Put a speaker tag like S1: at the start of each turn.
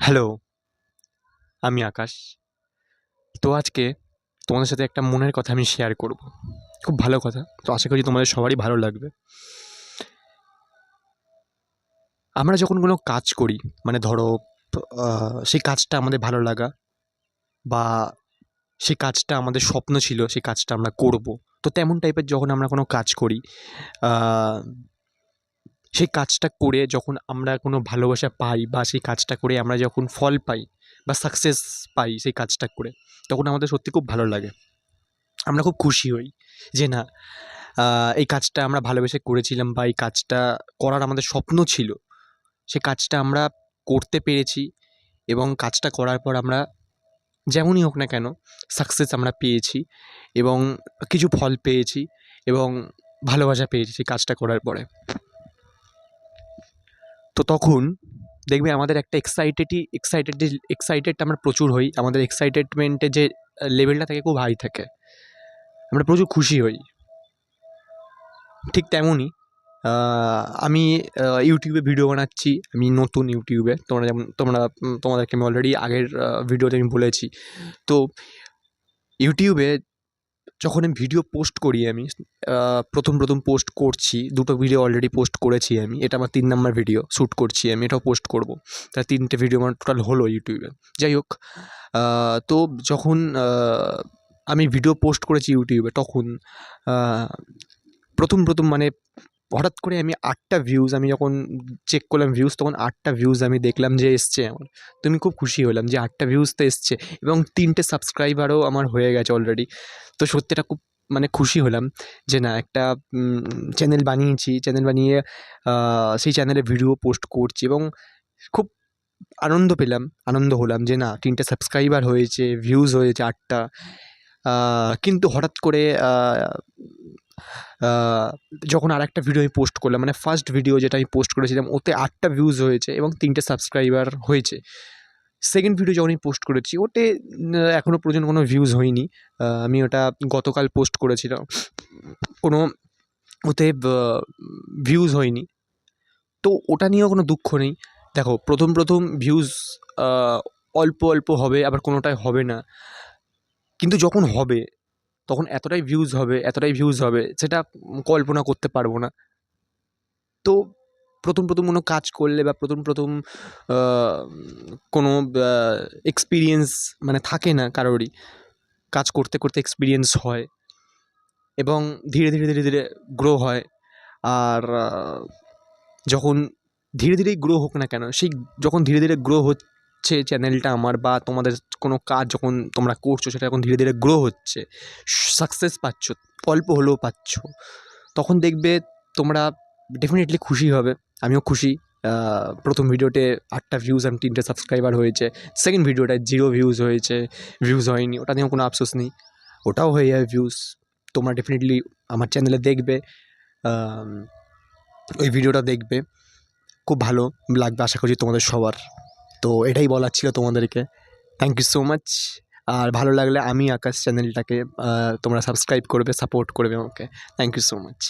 S1: Hello, আমি আকাশ। তো আজকে তোমাদের সাথে একটা মনের কথা আমি শেয়ার করব। খুব ভালো কথা। তো আশা করি তোমাদের সবারই ভালো লাগবে। আমরা যখন কোনো কাজ করি, মানে ধরো সেই কাজটা আমাদের ভালো লাগা বা সেই কাজটা আমাদের স্বপ্ন ছিল, সেই কাজটা আমরা করব। তো তেমন টাইপের যখন আমরা কোনো কাজ করি, আ সেই কাজটা করে যখন আমরা কোনো ভালোবাসা পাই বা সেই কাজটা করে আমরা যখন ফল পাই বা সাকসেস পাই সেই কাজটা করে, তখন আমাদের সত্যি খুব ভালো লাগে। আমরা খুব খুশি হই যে না, এই কাজটা আমরা ভালোবেসে করেছিলাম বা এই কাজটা করার আমাদের স্বপ্ন ছিল। সে কাজটা আমরা করতে পেরেছি এবং কাজটা করার পর আমরা যেমনই হোক না কেন সাকসেস আমরা পেয়েছি এবং কিছু ফল পেয়েছি এবং ভালোবাসা পেয়েছি সেই কাজটা করার পরে। তো তখন দেখবে আমাদের একটা এক্সাইটেড আমরা প্রচুর হই। আমাদের এক্সাইটেডমেন্টের যে লেভেলটা থাকে খুব হাই থাকে। আমরা প্রচুর খুশি হই। ঠিক তেমনই আমি ইউটিউবে ভিডিও বানাচ্ছি। আমি নতুন ইউটিউবে। তোমাদেরকে আমি অলরেডি আগের ভিডিওতে আমি বলেছি। তো ইউটিউবে যখন আমি ভিডিও পোস্ট করি আমি, প্রথম পোস্ট করছি। ২ টো ভিডিও অলরেডি পোস্ট করেছি আমি। এটা আমার ৩ নাম্বার ভিডিও শ্যুট করছি আমি। এটাও পোস্ট করব। তাহলে ৩ টে ভিডিও আমার টোটাল হলো ইউটিউবে। যাই হোক, তো যখন আমি ভিডিও পোস্ট করেছি ইউটিউবে তখন আ প্রথম মানে হঠাৎ করে আমি ৮ টা ভিউজ আমি যখন চেক করলাম ভিউজ, তখন ৮ টা ভিউজ আমি দেখলাম যে এসছে আমার। তো আমি খুব খুশি হলাম যে ৮ টা ভিউজ তো এসছে এবং ৩ টে সাবস্ক্রাইবারও আমার হয়ে গেছে অলরেডি। তো সত্যি এটা খুব মানে খুশি হলাম যে না, একটা চ্যানেল বানিয়েছি। চ্যানেল বানিয়ে সেই চ্যানেলে ভিডিও পোস্ট করছি এবং খুব আনন্দ হলাম যে না, ৩ টে সাবস্ক্রাইবার হয়েছে, ভিউজ হয়েছে ৮ টা। কিন্তু হঠাৎ করে আ যখন আরেকটা ভিডিও আমি পোস্ট করলাম, মানে ফার্স্ট ভিডিও যেটা আমি পোস্ট করেছিলাম ওতে ৮ টা ভিউজ হয়েছে এবং ৩ টে সাবস্ক্রাইবার হয়েছে। সেকেন্ড ভিডিও যখন আমি পোস্ট করেছি ওতে এখনও পর্যন্ত কোনো ভিউজ হয়নি। আমি ওটা গতকাল পোস্ট করেছিলাম। কোনো ওতে ভিউজ হয়নি। তো ওটা নিয়েও কোনো দুঃখ নেই। দেখো, প্রথম ভিউজ আ অল্প হবে, আবার কোনোটায় হবে না। কিন্তু যখন হবে তখন এতটাই ভিউজ হবে সেটা কল্পনা করতে পারব না। তো প্রথম কোনো কাজ করলে বা প্রথম আ কোনো আ এক্সপেরিয়েন্স মানে থাকে না কারোরই। কাজ করতে এক্সপেরিয়েন্স হয় এবং ধীরে ধীরে গ্রো হয়। আর যখন ধীরেই গ্রো হোক না কেন, সেই যখন ধীরে গ্রো হচ্ছে চ্যানেলটা আমার বা তোমাদের কোনো কাজ যখন তোমরা করছো সেটা যখন ধীরে গ্রো হচ্ছে, সাকসেস পাচ্ছ, অল্প হলেও পাচ্ছ, তখন দেখবে তোমরা ডেফিনেটলি খুশি হবে। আমিও খুশি। প্রথম ভিডিওতে ৮ টা ভিউজ আর ৩ টে সাবস্ক্রাইবার হয়েছে। সেকেন্ড ভিডিওটায় 0 ভিউজ হয়েছে, ভিউজ হয়নি। ওটা নিয়েও কোনো আফসোস নেই। ওটাও হয়ে যাবে ভিউজ। তোমরা ডেফিনেটলি আমার চ্যানেলে দেখবে, আম ওই ভিডিওটা দেখবে। খুব ভালো লাগবে আশা করছি তোমাদের সবার। তো এটাই বলার ছিল তোমাদেরকে। Thank you so much. আর ভালো লাগলে আমি আকাশ চ্যানেলটাকে তোমরা সাবস্ক্রাইব করবে, সাপোর্ট করবে আমাকে। Thank you so much.